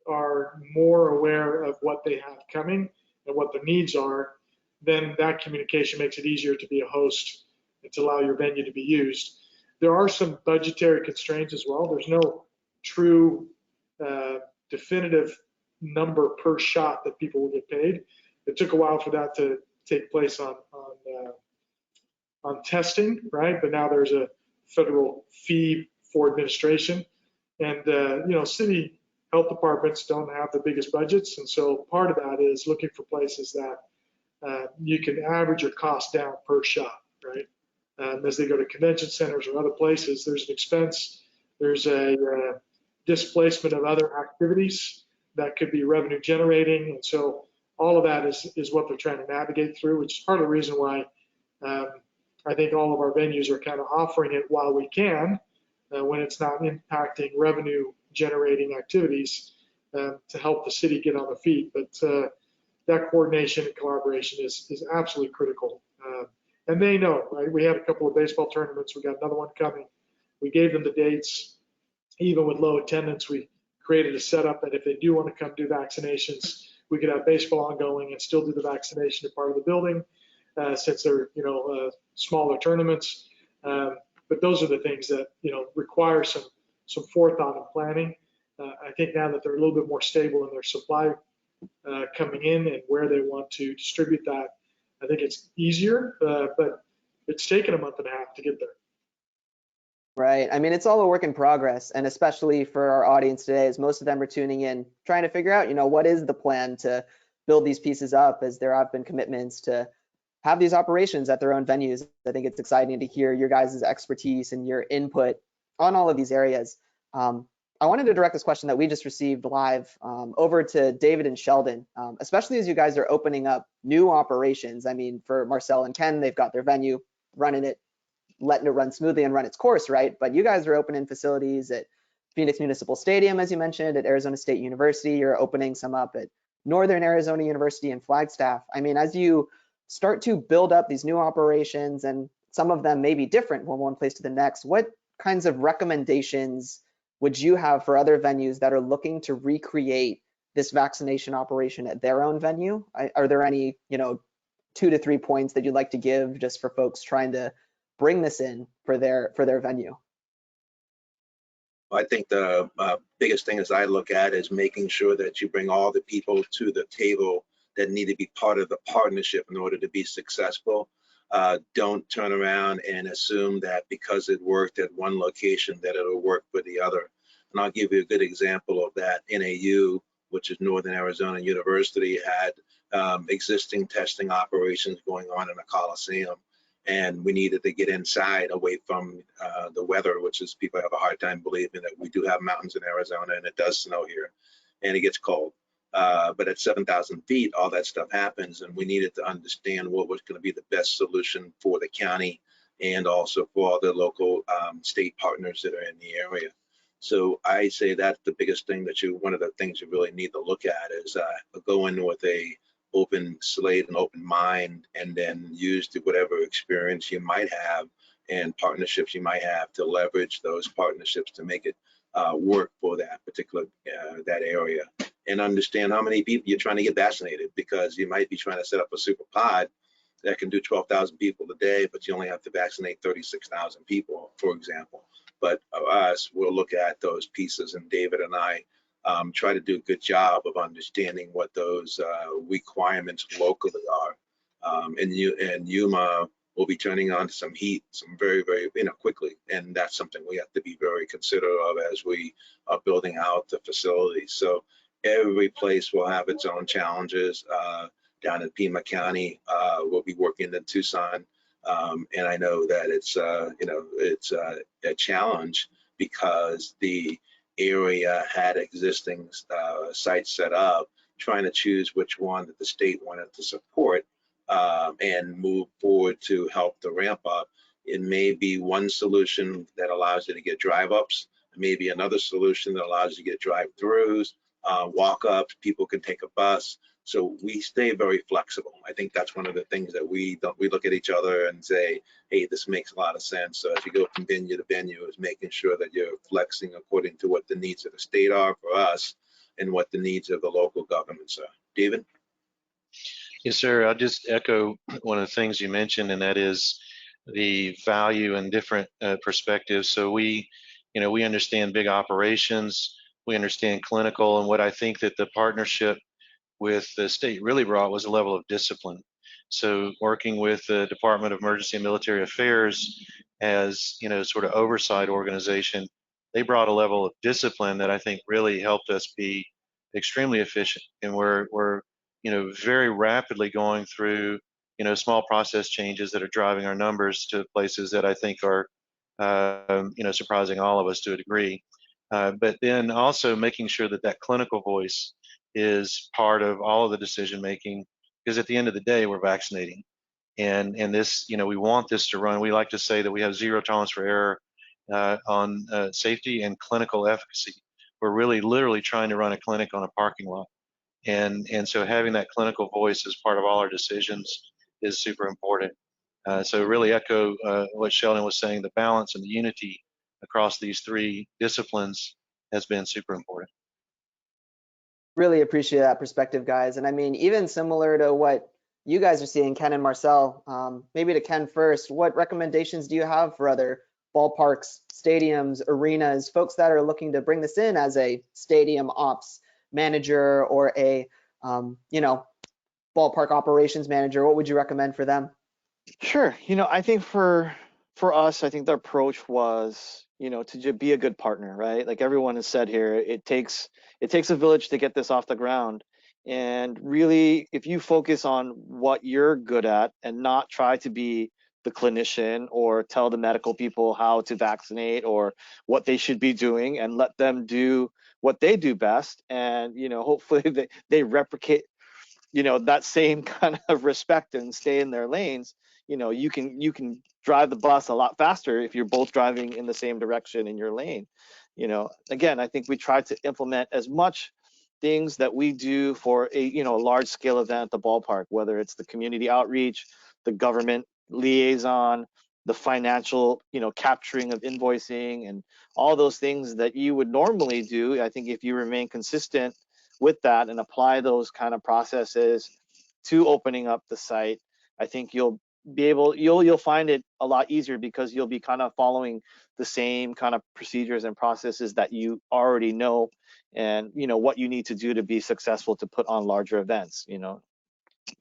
are more aware of what they have coming and what the needs are, then that communication makes it easier to be a host and to allow your venue to be used. There are some budgetary constraints as well. There's no true definitive number per shot that people will get paid. It took a while for that to take place on testing, right? But now there's a federal fee for administration, and city health departments don't have the biggest budgets, and so part of that is looking for places that you can average your cost down per shot, right? As they go to convention centers or other places, there's an expense. There's a displacement of other activities that could be revenue generating. And so all of that is what they're trying to navigate through, which is part of the reason why I think all of our venues are kind of offering it while we can, when it's not impacting revenue generating activities, to help the city get on the feet. But that coordination and collaboration is absolutely critical. And they know, right? We had a couple of baseball tournaments. We got another one coming. We gave them the dates. Even with low attendance, we created a setup that if they do want to come do vaccinations, we could have baseball ongoing and still do the vaccination at part of the building, since they're smaller tournaments. But those are the things that require some forethought and planning. I think now that they're a little bit more stable in their supply coming in and where they want to distribute that, I think it's easier, but it's taken a month and a half to get there. Right. I mean, it's all a work in progress, and especially for our audience today, as most of them are tuning in, trying to figure out, what is the plan to build these pieces up, as there have been commitments to have these operations at their own venues. I think it's exciting to hear your guys' expertise and your input on all of these areas. I wanted to direct this question that we just received live over to David and Sheldon, especially as you guys are opening up new operations. I mean, for Marcel and Ken, they've got their venue, running it, letting it run smoothly and run its course, right? But you guys are opening facilities at Phoenix Municipal Stadium, as you mentioned, at Arizona State University. You're opening some up at Northern Arizona University and Flagstaff. I mean, as you start to build up these new operations, and some of them may be different from one place to the next, what kinds of recommendations would you have for other venues that are looking to recreate this vaccination operation at their own venue? Are there any, 2 to 3 points that you'd like to give just for folks trying to bring this in for their venue? I think the biggest thing as I look at is making sure that you bring all the people to the table that need to be part of the partnership in order to be successful. Don't turn around and assume that because it worked at one location that it'll work for the other. And I'll give you a good example of that. NAU, which is Northern Arizona University, had existing testing operations going on in a Coliseum. And we needed to get inside away from the weather, which is people have a hard time believing that we do have mountains in Arizona and it does snow here and it gets cold. But at 7,000 feet, all that stuff happens, and we needed to understand what was going to be the best solution for the county and also for all the local state partners that are in the area. So I say that's the biggest thing that one of the things you really need to look at is go in with a open slate and open mind, and then use whatever experience you might have and partnerships you might have to leverage those partnerships to make it work for that particular that area, and understand how many people you're trying to get vaccinated, because you might be trying to set up a super pod that can do 12,000 people a day, but you only have to vaccinate 36,000 people, for example. But us, we'll look at those pieces, and David and I try to do a good job of understanding what those requirements locally are. And Yuma will be turning on some heat, some very, very, quickly. And that's something we have to be very considerate of as we are building out the facilities. So every place will have its own challenges. Down in Pima County, we'll be working in Tucson. And I know that it's a challenge because the area had existing sites set up, trying to choose which one that the state wanted to support and move forward to help the ramp up. It may be one solution that allows you to get drive-ups, maybe another solution that allows you to get drive-throughs, walk-ups, people can take a bus. So we stay very flexible. I think that's one of the things that we look at each other and say, hey, this makes a lot of sense. So as you go from venue to venue, is making sure that you're flexing according to what the needs of the state are for us and what the needs of the local governments are. David? Yes, sir. I'll just echo one of the things you mentioned, and that is the value in different perspectives. So we understand big operations, we understand clinical, and what I think that the partnership with the state really brought was a level of discipline. So working with the Department of Emergency and Military Affairs as sort of oversight organization, they brought a level of discipline that I think really helped us be extremely efficient. And we're very rapidly going through small process changes that are driving our numbers to places that I think are surprising all of us to a degree. But then also making sure that that clinical voice is part of all of the decision making, because at the end of the day, we're vaccinating. And this, we want this to run. We like to say that we have zero tolerance for error on safety and clinical efficacy. We're really literally trying to run a clinic on a parking lot. And so having that clinical voice as part of all our decisions is super important. So really echo what Sheldon was saying, the balance and the unity across these three disciplines has been super important. Really appreciate that perspective, guys. And I mean, even similar to what you guys are seeing, Ken and Marcel, maybe to Ken first, what recommendations do you have for other ballparks, stadiums, arenas, folks that are looking to bring this in as a stadium ops manager or a, ballpark operations manager? What would you recommend for them? Sure. I think for us, I think the approach was, to just be a good partner, right? Like everyone has said here, it takes a village to get this off the ground. And really, if you focus on what you're good at and not try to be the clinician or tell the medical people how to vaccinate or what they should be doing, and let them do what they do best, and hopefully they replicate that same kind of respect and stay in their lanes. You can drive the bus a lot faster if you're both driving in the same direction in your lane. Again, I think we tried to implement as much things that we do for a large scale event at the ballpark, whether it's the community outreach, the government liaison, the financial capturing of invoicing, and all those things that you would normally do. I think if you remain consistent with that and apply those kind of processes to opening up the site, I think you'll find it a lot easier, because you'll be kind of following the same kind of procedures and processes that you already know, and what you need to do to be successful to put on larger events.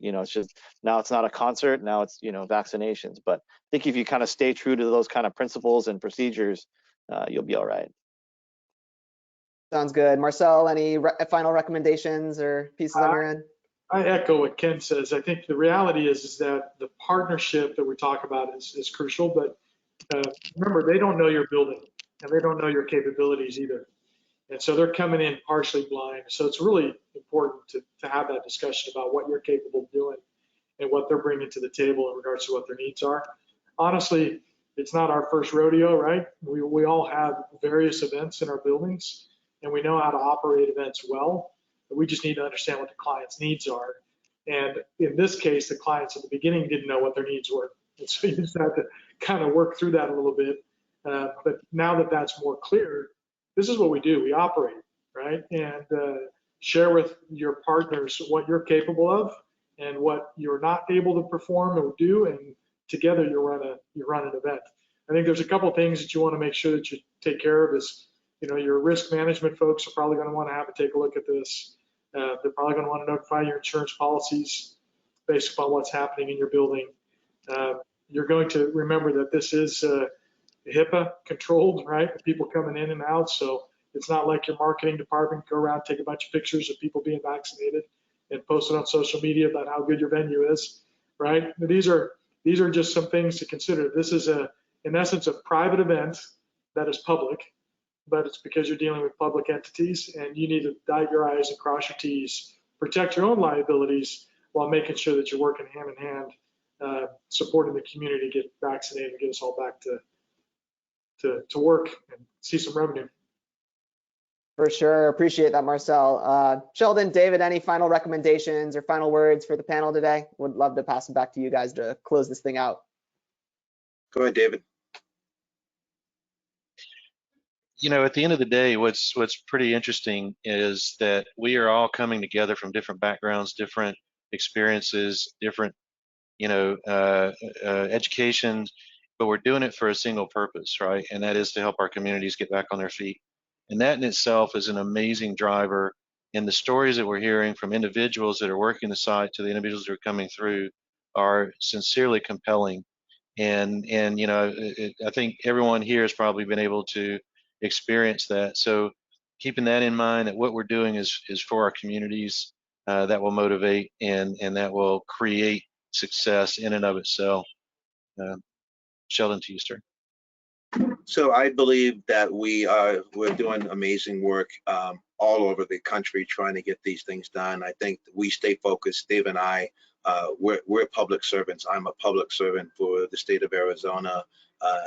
It's just, now it's not a concert, now it's vaccinations. But I think if you kind of stay true to those kind of principles and procedures, you'll be all right. Sounds good. Marcel, any final recommendations or pieces on your end? I echo what Ken says. I think the reality is that the partnership that we talk about is crucial, but remember, they don't know your building and they don't know your capabilities either. And so they're coming in partially blind. So it's really important to have that discussion about what you're capable of doing and what they're bringing to the table in regards to what their needs are. Honestly, it's not our first rodeo, right? We all have various events in our buildings, and we know how to operate events well. We just need to understand what the client's needs are. And in this case, the clients at the beginning didn't know what their needs were. And so you just have to kind of work through that a little bit. But now that that's more clear, this is what we do. We operate, right? And share with your partners what you're capable of and what you're not able to perform or do, and together you run an event. I think there's a couple of things that you want to make sure that you take care of. Is your risk management folks are probably going to want to have a take a look at this. They're probably going to want to notify your insurance policies based upon what's happening in your building. You're going to remember that this is HIPAA controlled, right? People coming in and out. So it's not like your marketing department go around, take a bunch of pictures of people being vaccinated and post it on social media about how good your venue is, right? These are just some things to consider. This is in essence, a private event that is public, but it's because you're dealing with public entities, and you need to dot your I's and cross your T's, protect your own liabilities while making sure that you're working hand in hand, supporting the community, get vaccinated, and get us all back to work and see some revenue. For sure. Appreciate that, Marcel. Sheldon, David, any final recommendations or final words for the panel today? Would love to pass it back to you guys to close this thing out. Go ahead, David. At the end of the day, what's pretty interesting is that we are all coming together from different backgrounds, different experiences, different, education, but we're doing it for a single purpose, right? And that is to help our communities get back on their feet. And that in itself is an amazing driver. And the stories that we're hearing from individuals that are working the site to the individuals that are coming through are sincerely compelling. And I think everyone here has probably been able to experience that. So keeping that in mind, that what we're doing is for our communities, that will motivate and that will create success in and of itself. Sheldon, to you, sir. So I believe that we're doing amazing work all over the country trying to get these things done. I think we stay focused. Dave and I, we're public servants. I'm a public servant for the state of Arizona,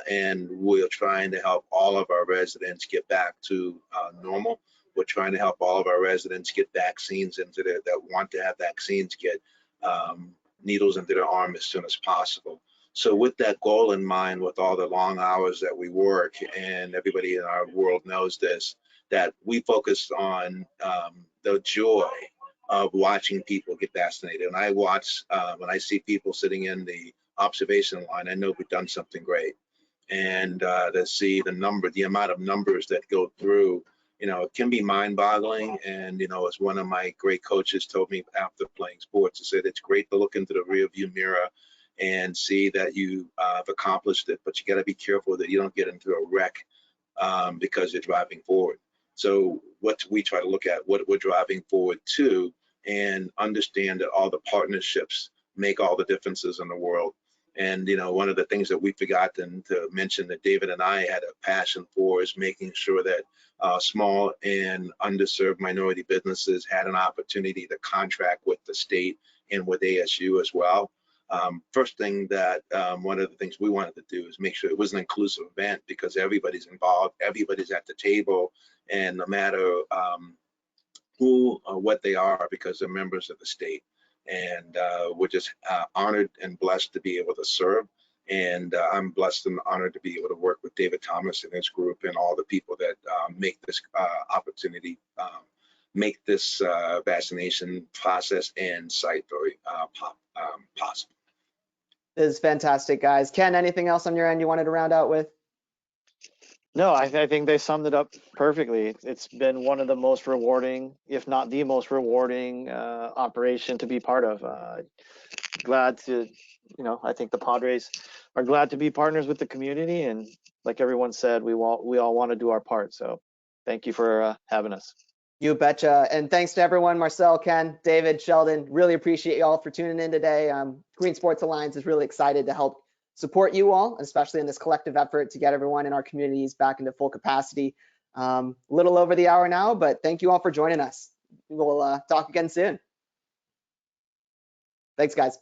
and we're trying to help all of our residents get back to normal. We're trying to help all of our residents get vaccines that want to have vaccines get needles into their arm as soon as possible. So with that goal in mind, with all the long hours that we work, and everybody in our world knows this, that we focus on the joy of watching people get vaccinated. And I watch, when I see people sitting in the observation line, I know we've done something great. And to see the amount of numbers that go through, it can be mind-boggling. And, as one of my great coaches told me after playing sports, he said, it's great to look into the rearview mirror and see that you have accomplished it, but you got to be careful that you don't get into a wreck because you're driving forward. So what we try to look at, what we're driving forward to, and understand that all the partnerships make all the differences in the world. And one of the things that we forgotten to mention that David and I had a passion for is making sure that small and underserved minority businesses had an opportunity to contract with the state and with ASU as well. First thing that one of the things we wanted to do is make sure it was an inclusive event, because everybody's involved, everybody's at the table, and no matter who or what they are because they're members of the state. And we're just honored and blessed to be able to serve. And I'm blessed and honored to be able to work with David Thomas and his group and all the people that make this opportunity, make this vaccination process and site very possible. This is fantastic, guys. Ken, anything else on your end you wanted to round out with? No, I think they summed it up perfectly. It's been one of the most rewarding, if not the most rewarding operation to be part of. Glad to, I think the Padres are glad to be partners with the community. And like everyone said, we all want to do our part. So thank you for having us. You betcha. And thanks to everyone, Marcel, Ken, David, Sheldon. Really appreciate you all for tuning in today. Green Sports Alliance is really excited to help support you all, especially in this collective effort to get everyone in our communities back into full capacity. A little over the hour now, but thank you all for joining us. We'll talk again soon. Thanks, guys.